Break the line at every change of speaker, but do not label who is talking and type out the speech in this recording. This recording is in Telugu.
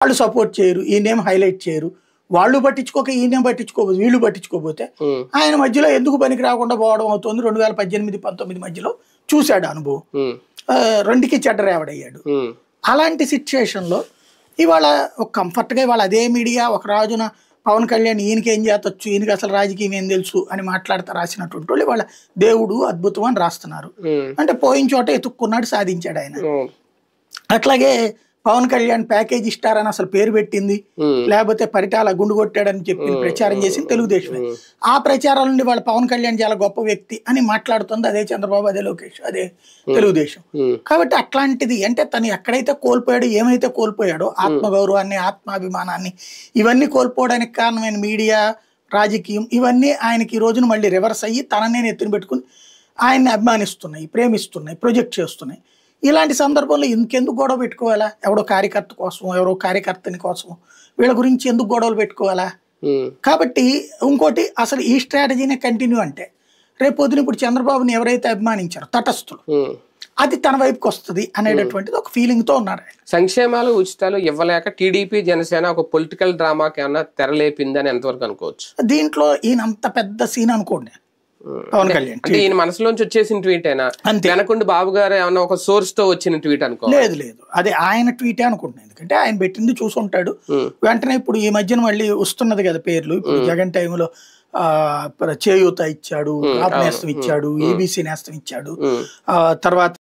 వాళ్ళు సపోర్ట్ చేయరు, ఈయనేం హైలైట్ చేయరు. వాళ్ళు పట్టించుకోక ఈయనేం పట్టించుకోకపోతే వీళ్ళు పట్టించుకోకపోతే ఆయన మధ్యలో ఎందుకు పనికి రాకుండా పోవడం అవుతుంది. 2018-19 మధ్యలో చూశాడు అనుభవం. రెండుకి చెడ్డరేవడయ్యాడు. అలాంటి సిచ్యుయేషన్లో ఇవాళ ఒక కంఫర్ట్గా ఇవాళ అదే మీడియా ఒక రాజున పవన్ కళ్యాణ్ ఈయనకి ఏం చేతొచ్చు, ఈయనకి అసలు రాజకీయం ఏం తెలుసు అని మాట్లాడుతూ రాసినటువంటి వాళ్ళు ఇవాళ దేవుడు అద్భుతం అని రాస్తున్నారు. అంటే పోయిన చోట ఎత్తుక్కున్నాడు, సాధించాడు ఆయన. అట్లాగే పవన్ కళ్యాణ్ ప్యాకేజ్ ఇస్తారని అసలు పేరు పెట్టింది, లేకపోతే పరిటాల గుండు కొట్టాడని చెప్పి ప్రచారం చేసింది తెలుగుదేశమే. ఆ ప్రచారాల నుండి వాళ్ళ పవన్ కళ్యాణ్ చాలా గొప్ప వ్యక్తి అని మాట్లాడుతుంది అదే చంద్రబాబు, అదే లోకేష్, అదే తెలుగుదేశం. కాబట్టి అట్లాంటిది అంటే తను ఎక్కడైతే కోల్పోయాడో, ఏమైతే కోల్పోయాడో ఆత్మగౌరవాన్ని, ఆత్మాభిమానాన్ని, ఇవన్నీ కోల్పోవడానికి కారణమైన మీడియా, రాజకీయం, ఇవన్నీ ఆయనకి ఈ రోజున మళ్ళీ రివర్స్ అయ్యి తననే ఎత్తుని పెట్టుకుని ఆయన్ని అభిమానిస్తున్నాయి, ప్రేమిస్తున్నాయి, ప్రొజెక్ట్ చేస్తున్నాయి. ఇలాంటి సందర్భంలో ఇంకెందుకు గొడవ పెట్టుకోవాలా? ఎవడో కార్యకర్త కోసం, ఎవరో కార్యకర్తని కోసం వీళ్ళ గురించి ఎందుకు గొడవలు పెట్టుకోవాలా? కాబట్టి ఇంకోటి అసలు ఈ స్ట్రాటజీనే కంటిన్యూ అంటే రేపు పొద్దున ఇప్పుడు చంద్రబాబుని ఎవరైతే అభిమానించారో తటస్థులు, అది తన వైపుకి వస్తుంది అనేటటువంటిది ఒక ఫీలింగ్ తో ఉన్నారు.
సంక్షేమాలు, ఉచితాలు ఇవ్వలేక టీడీపీ జనసేన ఒక పొలిటికల్ డ్రామాకి ఏమన్నా తెరలేపిందని ఎంతవరకు అనుకోవచ్చు?
దీంట్లో ఈయన అంత పెద్ద సీన్ అనుకోండి పవన్ కళ్యాణ్
అంటే ఈయన మనసులోంచి వచ్చేసిన ట్వీట్ అయినా వెనకుండి బాబు గారు ఏమన్నా ఒక సోర్స్ తో వచ్చిన ట్వీట్ అనుకో?
లేదు, అదే ఆయన ట్వీటే అనుకుంటున్నాను. ఎందుకంటే ఆయన పెట్టింది చూసుంటాడు వెంటనే. ఇప్పుడు ఈ మధ్యన మళ్ళీ వస్తున్నది కదా పేర్లు. ఇప్పుడు జగన్ టైంలో చేయూత ఇచ్చాడు, కాపు నేస్తం ఇచ్చాడు, ఏబీసీ నేస్తం ఇచ్చాడు, తర్వాత